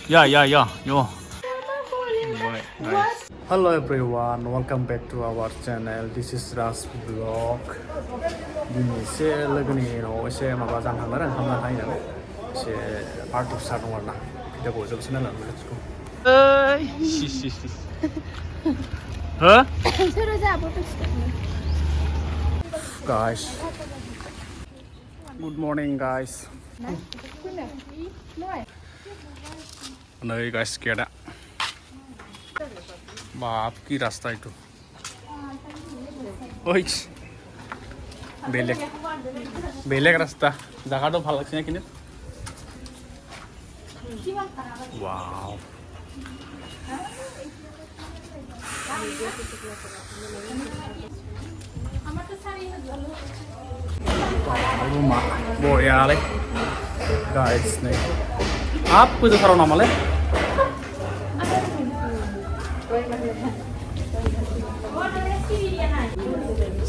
Yeah, yo. Right, nice. Hello everyone, welcome back to our channel. This is Ras vlog. Ini se Lwgw Nao se maba jang थांनो ओंखाम जानो नालाय से party फिसा दं आरोना भिडिअ बजोबसै नालाय let's go. हो सोरो जाबो guys. Good morning guys. Nay guys kira बाप की रास्ता है तो ओइ बेलेग रास्ता जगह तो ভাল লাগছে না কিনে वाव rumah बढ़िया ले guys nih आपको जो करो नाम ले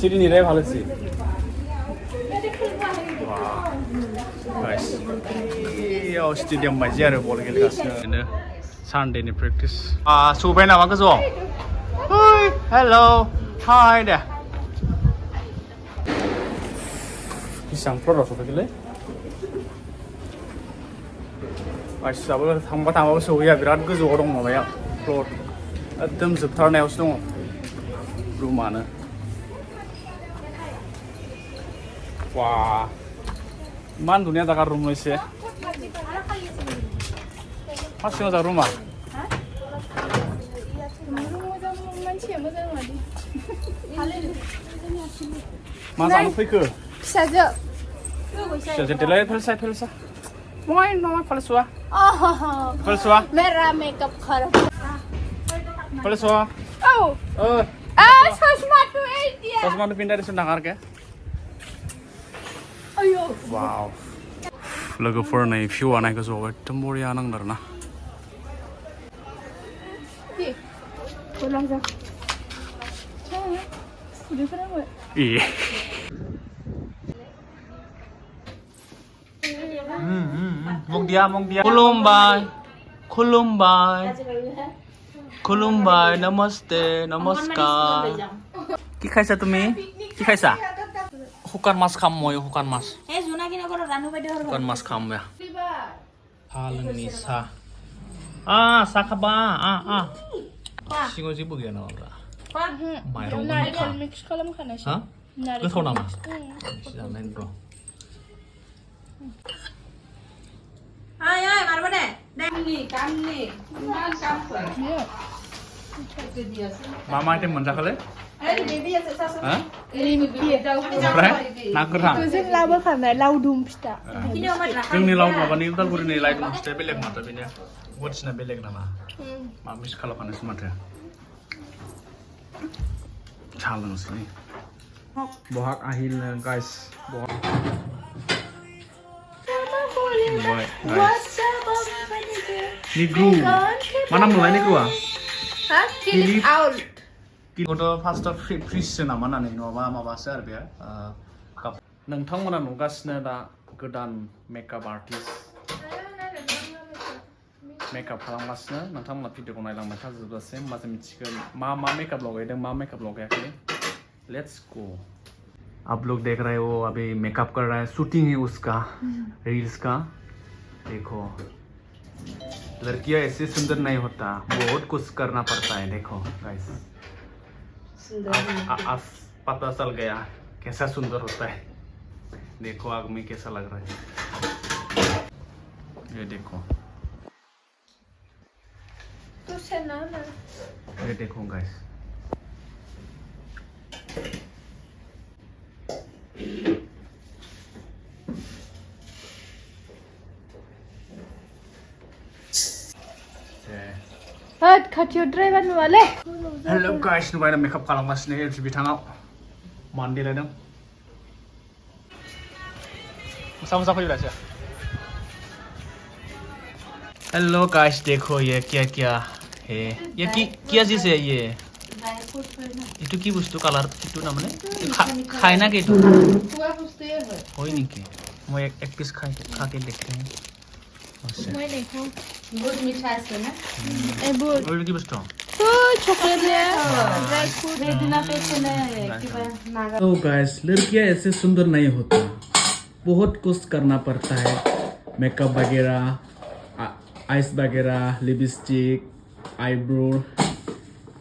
সিঁড়ি নিরাই ভালো ছিল स्टेडियाम बायदि आरो बल गेलेगासिनो सानडेनि प्रेक्टिस सौबाय नामा गोजौआव हेल' हाय दे बेसेबां फ्ल'राव सफैखोलै मानसिफ्राबो थांबाबो सौहैया बिराद गोजौआव दं माबाया फ्ल'र एकदम जोबथारनायावसो दङ रुमानो Wah, man dunia tak ada rumah sih. Masih ada rumah. Mas anu pergi? Saja. Saja delay pelsa. Mau nama pelsa? Oh. Pelsa? Merah makeup kharap. Pelsa? Oh. Sosma tu dia. Sosma tu pindah di sana harga. Wow. Lwgwफोर नै भिउ आनायखौ ज' एकदम बरिया नांदों ना खुलुमबाय नमस्ते नमस्कार কি খাইছা তুমি কি খাইছা Hukan mas kamu ya hukan mas. Hukan mas kamu ya. Paling nisa. Sakaba. Singo sih bagian apa? Mayro kan. Mix kalam kana sih. Hah? Getau nama. Jangan bro. Ay, marah deh. Kam nih. Mama itu menjak kali? Hah? Ompray, nak kerang. Tujuh labu kan, laudum pista. Ini laut apa nih? Udah gurih nih laut pista belek mata punya. Buat sih belek nama. Mamis kalau kan semua ya. Challenge nih. Bohak ahil guys. Bohak. Lwgw. Mana mulai nih gua? Hah? Kill out. Kita first of freeze nama nani nama bahasa Arab ya. Nongtangmana nugasnya da godan makeup artist. Makeup खालामगासिनो नोंथांमोना भिडिअखौ नायलांबाय थाजोबगासिनो होमबासो मिथिगोन मा makeup लगायदों मा makeup लगायाखै let's go आप लोग देख रहे हो अभी मेकअप कर रहा है शूटिंग है उसका रील्स का देखो लड़कियां ऐसे सुंदर नहीं होता बहुत कुछ करना पड़ता है देखो गाइस आज पता चल गया कैसा सुंदर होता है देखो आग में कैसा लग रहा है ये देखो ये देखो guys Cut your driver wale. Hello guys, nubai na makeup खालामगासिनो एलसी बिथाङा मानदे लायदों मसा फैबाय दासो हेलो गाइस देखो ये क्या है ये क्या चीज है ये इटू की बस्तु कलर इटू ना माने खाय ना के तो होय नेকি মই एक पीस खा के देखते हैं Mới này không? Good মিঠা আছে না? Em bột. Oi কি বস্তু Chocolate है. Dry fruit. বেদিনা পেছনে কিবা নাগা तो गाइस लड़कियां ऐसे सुंदर नहीं होती बहुत कुछ करना पड़ता है मेकअप वगैरह आइस वगैरह लिपस्टिक आईब्रो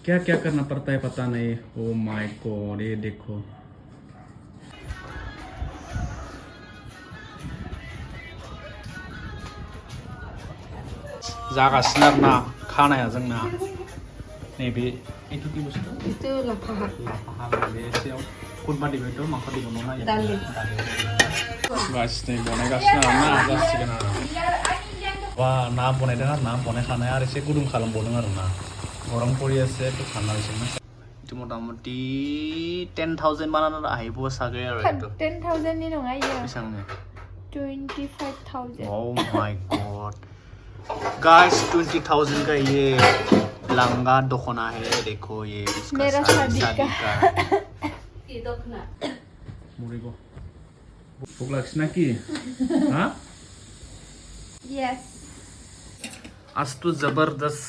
क्या क्या करना पड़ता है पता नहीं ओ माय गॉड ये देखो जागासिनो आरोना खानाया जोंना नैबे itu ki bustu itu lapaha kurma dibedo maka dibunuh aja Dali. guys nih bonekasnya nah जासिगोन आरो wah ना बनायदों आरो ना बनायखानाय आरो एसे गुदुं खालामबावदों आरो ना गरम परि আছে একটু ঠান্ডা হইছে না itu मोटामोटी 10,000 बानानो हायोबो सागे आरो itu 10,000 नि नङा इयो. बेसांनो 25,000. oh my god guys 20,000 का ये लहंगा दखना है देखो ये इसका मेरा शादी का কি দখনা मुरीको भूख लगना की हाँ Yes. आज तो जबरदस्त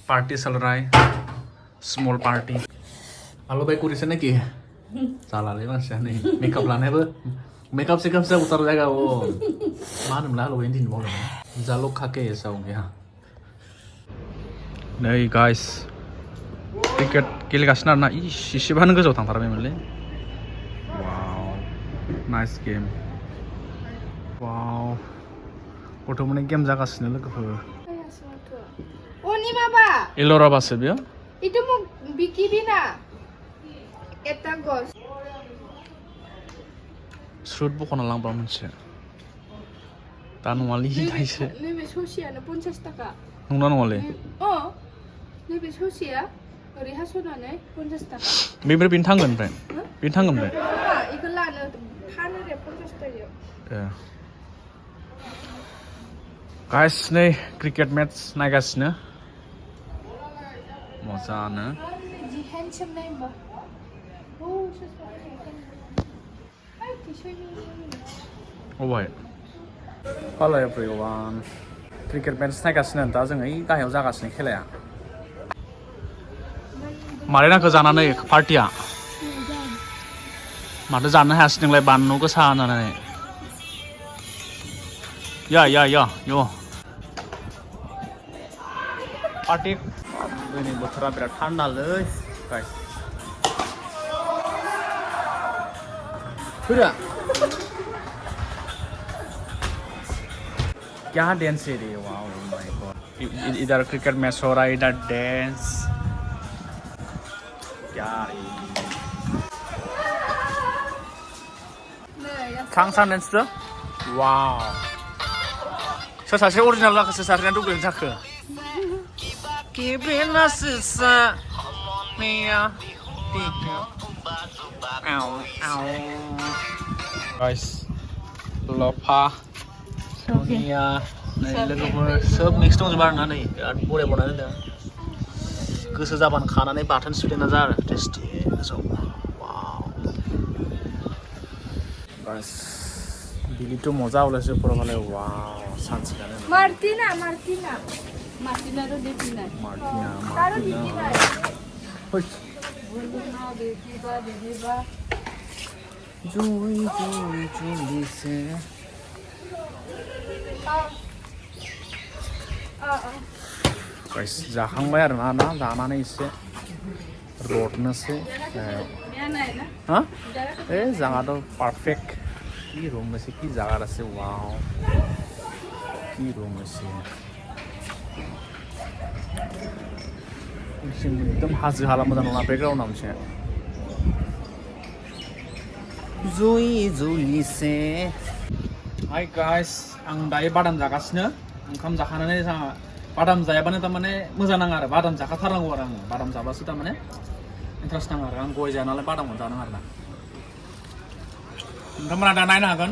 पार्टी चल रहा है स्मॉल पार्टी हेलो भाई कुछ ने की साला ले मानसिया नहीं मेकअप लाने बे मेकअप से उतर जाएगा वो मालूम ला लो इंडियन बोल जालो खाके ऐसा हो गया नहीं गाइस क्रिकेट गेलेगासिनो आरोना इसेबानो गोजौआव थांथारबायमोनलै वाव नाइस गेम वाव गथ'मोननि गेम जागासिनो लोगोफोर Oni baba. एल'राबासो बेयो Itu mau bikin na. Eta gos. स्रुट बख'ना लांबा मोनसे दा नङालै दाइसो Nebe sosiana 50 taka. नंना नङालै Oh. Nebe sosia. Ori hasonane 50 taka. बेनिफ्राय बेनो थांगोन ओमफ्राय बेनो थांगोन ओमफ्राय Iku lano फानो रे 50 taka. गाइस नै क्रिकेट मेच नायगासिनो मोजानो Ji handsome name ba. Oh, Ay, अबाय हेल' एभ्रिवान क्रिकेट मेच नायगासिनो दा जों ओइ गाहायाव जागासिनो खेलाया मारै नांखो जानानै पार्टिया माथो जानो हायासै नोंलाय बानलु गोसा होनानै या यो पार्टी दिनै बोथोरा बिराद थान्दालै गाइस फैरा क्या डांस है रे वाओ माय गॉड इधर क्रिकेट मैच हो रहा है इधर डांस क्या रे सांग डांस तो वाव सोर सासे अरिजिनाल जाखो सोर सासेना डुप्लिकेट जाखो Kibina sisa Mia Guys Lopa Sonia लोगोफोर सोब मिक्स दंजोबो आरोना नै बिराद बरिया बनानै दोनदों गोसो जाबानो खानानै बाथोन सिफ्लेना जा आरो टेस्टि गोजौ वाव गाइस दिल्लीथ' मजा ओलाइছে ওপৰফালে वाव सानसेखाने Martina. মাটিনা रो देखिना मार्टिना होय देबा जुई से गाइस जाखांबाय आरोना ना जानानै एसे रडनोसै हा ए जागाथ' पारफेक्ट কি রুম আছে কি জায়গা আছে ওয়াও কি রুম আছে एकदम हाजो हाला मोजां नङा बेकग्राउन्डआ मोनसे जुलिसे हाय गाइस आं दायो बादाम जागासिनो ओंखाम जाखानानै जोंहा बादाम जायाबानो थारमाने मोजां नाङा आरो बादाम जाखाथारनांगौ आरो आं बादाम जाबासो थारमाने इन्टारेस्ट नाङो आरो आं गय जाया नालाय बादामखौ जानाङा आरो ना नोंथांमोना दा नायनो हागोन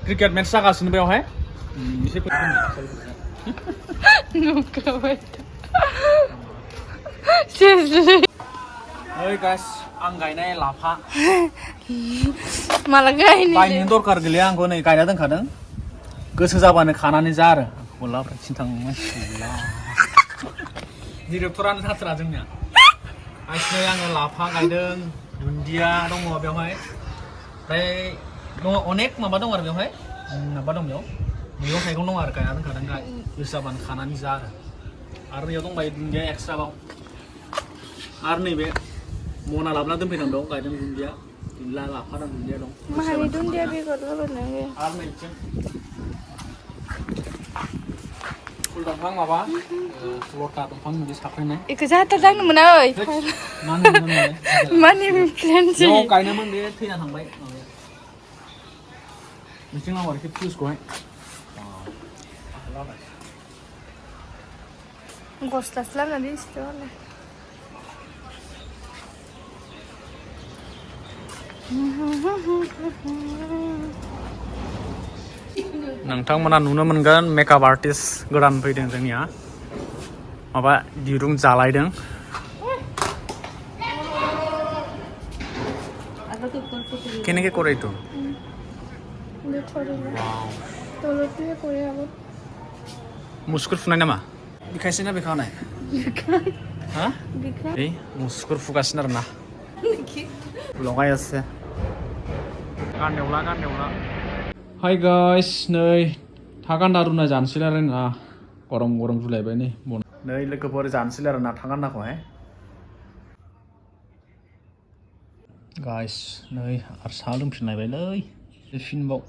क्रिकेट मेच जागासिनो बेवहाय एसे ओइ गाइस आं गायनाय लाफा Malah बायनो दरखार गैलिया आंखौ नै गायना दोनखादों गोसो जाबानो खानानै जा आरो गलाफ्रा खिन्थांगासिनो डिरेक्टरानो थाथ्रा जोंनिया आइसिनो आङो लाफा गायदों दुन्दिया दङ बेवहाय ओमफ्राय दङ अनेक माबा दं आरो बेवहाय माबा दं बेयाव मैगं थाइगं दं आरो गायना दोनखादों गोसो जाबानो खानानै जा आरो बेयाव दंबायो दुन्दिया एक्सट्राबाव आरो नैबे मना लाबोना दोनफैदों बेयाव गायदों दुन्दिया गैला लाफा दं दुन्दिया दं माहानि दुन्दिया बेगर होबोनांगौ आरो नैथिं फुल दंफां माबा लटा दंफां बिदि साफायनाय इखौ जाथारदांनो मोना ओइ मानि प्लेनसि बेयाव गायनोमोन बे थैना थांबाय नोंसिं नांगौ आरोखि फिउसखौहाय गस्लासो लाबोनानै दोनसिगोन नोंथांमोना नुनो मोनगोन मेकआप आर्टिस्ट गोदान फैदों जोंनिया माबा दिरुं जालायदों কেনেকে কৰে এইটো मुस्कुर फुनाय नामा बिखायसै ना बिखा नाय हा এই मुस्कुर फुगासिनो आरो ना लगाय আছে गानदेवला हाय गाइस नै था गान्दा रुना जानोसैलाय आरो ना गरम गरम जुलायबाय नै नै लोगोफोर जानोसैलाय आरो ना था गान्दाखौहाय गाइस नै आरो साहा लोंफिनलायबायलै फिनबाव